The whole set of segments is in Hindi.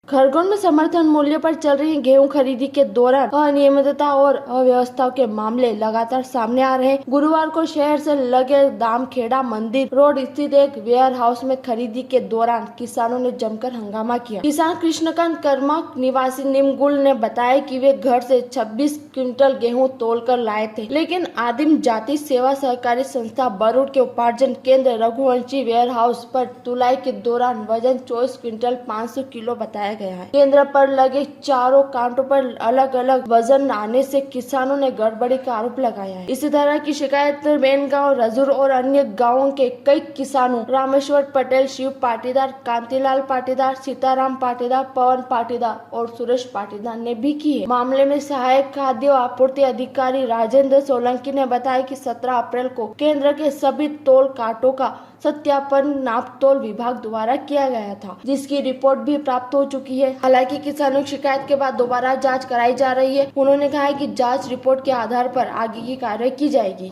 खरगोन में समर्थन मूल्य पर चल रही गेहूं खरीदी के दौरान अनियमितता और अव्यवस्थाओं के मामले लगातार सामने आ रहे हैं। गुरुवार को शहर से लगे दामखेड़ा मंदिर रोड स्थित एक वेयर हाउस में खरीदी के दौरान किसानों ने जमकर हंगामा किया। किसान कृष्णकांत कर्मा निवासी निमगुल ने बताया कि वे घर से 26 क्विंटल गेहूं तोलकर लाए थे, लेकिन आदिम जाति सेवा सहकारी संस्था बरूड के उपार्जन केंद्र रघुवंशी वेयर हाउस पर तुलाई के दौरान वजन 24 क्विंटल 500 किलो बताया गया है। केंद्र पर लगे चारों कांटों पर अलग अलग वजन आने से किसानों ने गड़बड़ी का आरोप लगाया है। इसी तरह की शिकायत बेनगांव, रजूर और अन्य गांवों के कई किसानों रामेश्वर पटेल, शिव पाटीदार, कांतिलाल पाटीदार, सीताराम पाटीदार, पवन पाटीदार और सुरेश पाटीदार ने भी की है। मामले में सहायक खाद्य आपूर्ति अधिकारी राजेंद्र सोलंकी ने बताया कि 17 अप्रैल को केंद्र के सभी तोल कांटों का सत्यापन नाप तोल विभाग द्वारा किया गया था, जिसकी रिपोर्ट भी प्राप्त हो चुकी है। हालांकि किसानों की शिकायत के बाद दोबारा जांच कराई जा रही है। उन्होंने कहा है कि जांच रिपोर्ट के आधार पर आगे की कार्रवाई की जाएगी।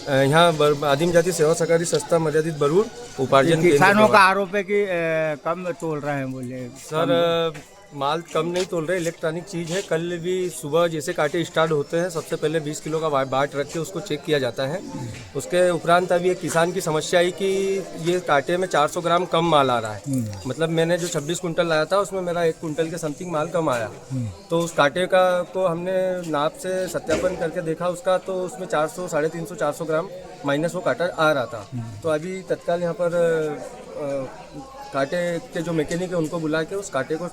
यहाँ आदिम जाति सेवा सहकारी संस्था मर्यादित बरूड उपार्जन किसानों का आरोप है कि कम तोल रहे हैं। बोले सर, माल कम नहीं तोल रहे, इलेक्ट्रॉनिक चीज़ है। कल भी सुबह जैसे कांटे स्टार्ट होते हैं सबसे पहले 20 किलो का बाट रख के उसको चेक किया जाता है। उसके उपरांत अभी एक किसान की समस्या आई कि ये कांटे में 400 ग्राम कम माल आ रहा है। मतलब मैंने जो 26 कुंटल लाया था उसमें मेरा 1 कुंटल के समथिंग माल कम आया। तो उस कांटे का को हमने नाप से सत्यापन करके देखा उसका, तो उसमें 400, 350, 400 ग्राम माइनस वो कांटा आ रहा था। तो अभी तत्काल यहाँ पर कांटे के जो मैकेनिक है उनको बुला के उस कांटे को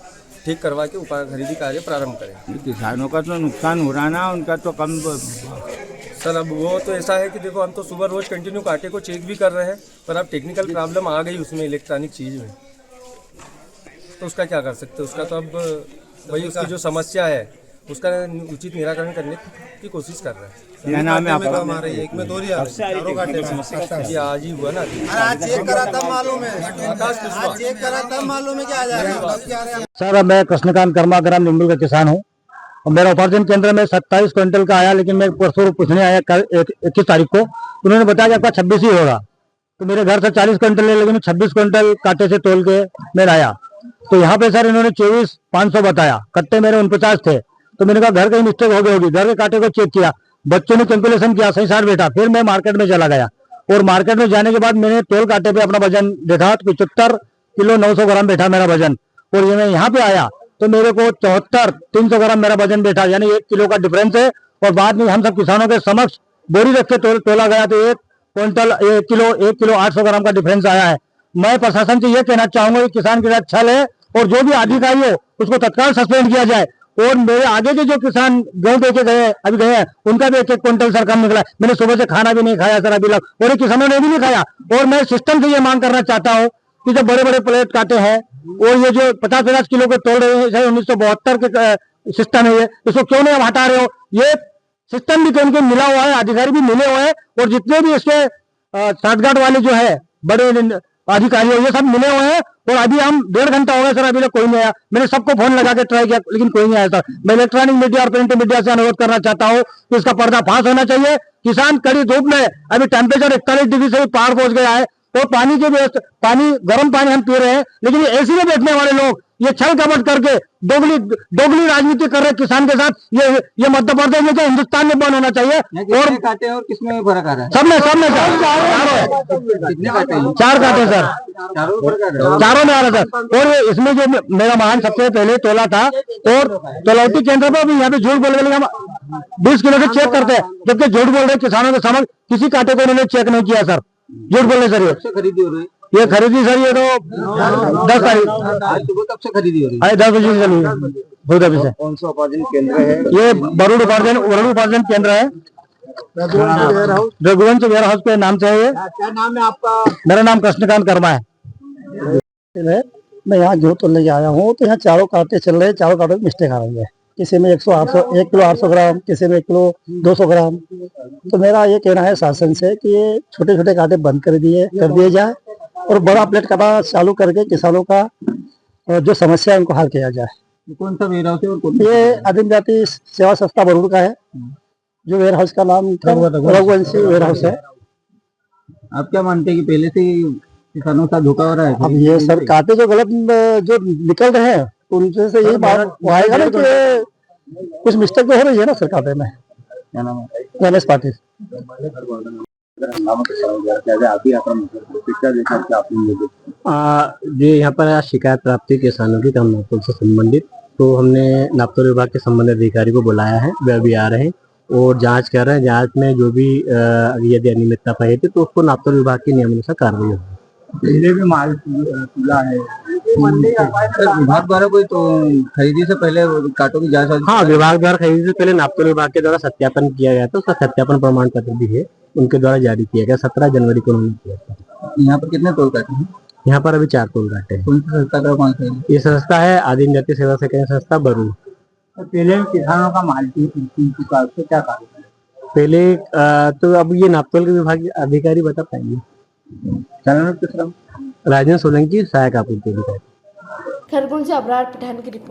ठीक करवा के खरीदी कार्य प्रारंभ करें। किसानों का तो नुकसान हो रहा ना, उनका तो कम। सर, अब वो तो ऐसा है कि देखो, हम तो सुबह रोज कंटिन्यू कांटे को चेक भी कर रहे हैं, पर अब टेक्निकल प्रॉब्लम आ गई उसमें, इलेक्ट्रॉनिक चीज़ में, तो उसका क्या कर सकते हैं। उसका तो अब वही उसकी जो समस्या है उसका उचित निराकरण करने की कोशिश कर रहे हैं। क्या नाम है आपका? हमारे एक में दो ये आज ही हुआ ना। आज चेक करा तब मालूम है, आज चेक करा तब मालूम है क्या आ जाएगा। सर, मैं कृष्णकांत कर्मा ग्राम निम्बुल का किसान हूँ और मेरा उपार्जन केंद्र में 27 क्विंटल का आया, लेकिन मैं परसों पूछने आया 21 तारीख को, उन्होंने बताया कि आपका 26 ही होगा। तो मेरे घर से 40 क्विंटल है, लेकिन 26 क्विंटल कांटे से तोल के मैं लाया। तो यहाँ पे सर इन्होंने 24,500 बताया, कट्टे मेरे 49 थे। तो मैंने कहा घर कहीं मिस्टेक हो गई होगी। घर के कांटे को चेक किया, बच्चों ने कैलकुलेशन किया, सही साथ बैठा। फिर मैं मार्केट में चला गया और मार्केट में जाने के बाद मैंने तोल कांटे पे अपना वजन देखा तो 75 किलो 900 ग्राम बैठा मेरा वजन। और ये मैं यहाँ पे आया तो मेरे को 74,300 ग्राम मेरा वजन बैठा, यानी 1 किलो का डिफरेंस है। और बाद में हम सब किसानों के समक्ष बोरी रख के तोला गया तो 1 किलो 800 ग्राम का डिफरेंस आया है। मैं प्रशासन से ये कहना चाहूंगा कि किसान के साथ छल है और जो भी अधिकारी हो उसको तत्काल सस्पेंड किया जाए। और मेरे आगे के जो किसान गेहूं देके अभी गए हैं उनका भी 1-1 क्विंटल सर कम निकला। मैंने सुबह से खाना भी नहीं खाया सर अभी तक, और किसानों ने भी नहीं खाया। और मैं सिस्टम से ये मांग करना चाहता हूँ कि जो बड़े बड़े प्लेट काटे हैं और ये जो 50-50 किलो के तोड़ रहे हैं, 1972 के सिस्टम है, ये इसको क्यों नहीं हटा रहे हो। ये सिस्टम भी कहीं मिला हुआ है, अधिकारी भी मिले हुए हैं, और जितने भी इसके साठगांठ वाले जो है बड़े अधिकारी ये सब मिले हुए हैं। और अभी हम 1.5 घंटा हो गया सर, अभी तक कोई नहीं आया। मैंने सबको फोन लगा के ट्राई किया, लेकिन कोई नहीं आया सर। मैं इलेक्ट्रॉनिक मीडिया और प्रिंट मीडिया से अनुरोध करना चाहता हूँ कि इसका पर्दाफाश होना चाहिए। किसान कड़ी धूप में, अभी टेम्परेचर 41 डिग्री से भी पार पहुंच गया है, और पानी के व्यवस्था, गर्म पानी हम पी रहे हैं, लेकिन एसी में बैठने वाले लोग ये छल कपट करके दोगली राजनीति कर रहे किसान के साथ। ये मध्य प्रदेश में, हिंदुस्तान में बंद होना चाहिए। और काटे और किसमें फर्क आ रहा है? सब में चार काटे सर, चारों में आ रहा सर। और इसमें जो मेरा महान सबसे पहले तोला था, और तोलौती केंद्र पर भी यहाँ पे झूठ बोल हम 20 किलो के चेक करते हैं, जबकि झूठ बोल रहे किसानों के समझ किसी कांटे को उन्होंने चेक नहीं किया सर। झूठ बोलने सर। ये खरीदी हो रही है, ये खरीदी सर, ये तो 10 तारीख आज सुबह कब से खरीदी हो रही है? 10 बजे से चली है, बहुत अभी से। कौन सा उपार्जन केंद्र है? ये बरूड उपार्जन केंद्र है, रघुवंश वेयर हाउस के नाम से है ये। क्या नाम है आपका? मेरा नाम कृष्णकांत कर्मा है। मैं यहाँ जो तो ले आया हूँ, तो यहाँ चारों कांटे चल रहे हैं, चारों कांटों में मिस्टेक आ रही है। किसी में 1 किलो 800 ग्राम, किसी में 1 किलो 200 ग्राम। तो मेरा ये कहना है शासन से कि ये छोटे छोटे कांटे बंद कर दिए जाए और बड़ा प्लेट काटा चालू करके किसानों का जो समस्या है उनको हल किया जाए। कौन सा वेयर हाउस है? और ये आदिम जाति सेवा संस्था बरूड का है, जो वेयर हाउस का नाम रघुवंशी वेयर हाउस है। आप क्या मानते हैं कि पहले से किसानों का धोखा हो रहा है। अब ये सर कांटे जो गलत जो निकल रहे हैं तो उनसे से यही बात आएगा ना कि कुछ मिस्टेक तो हो रही है ना सर कांटे में। क्या नाम है? गणेश पाटिल। जी यहाँ पर आज शिकायत प्राप्त हुई किसानों की कम नापतोल से संबंधित, तो हमने नापतोल विभाग के संबंधित अधिकारी को बुलाया है, वे अभी आ रहे हैं और जांच कर रहे हैं। जांच में जो भी यदि अनियमितता पाई थी तो उसको नापतोल विभाग के नियमानुसार कार्रवाई होगी। पहले भी माल खुला है विभाग द्वारा कोई तो खरीदी से पहले कांटों की जांच। हाँ, विभाग द्वारा खरीदी से पहले नापतोल विभाग के द्वारा सत्यापन किया गया था, उसका सत्यापन प्रमाण पत्र भी है, उनके द्वारा जारी किया गया। 17 जनवरी को उन्होंने किया था। यहाँ पर कितने तोल काटे हैं? यहाँ पर अभी 4 तोल काटे हैं। कौन सी संस्था का कौन सा है? ये संस्था है आदिम जाति सेवा सहकारी संस्था बरूड। पहले किसानों का माल चुका उसको क्या कारण? पहले तो अब ये नापतोल के विभाग के अधिकारी बता पाएंगे। राजेंद्र सोलंकी, सहायक आपूर्ति अधिकारी। खरगोन से अबरार पठान की रिपोर्ट।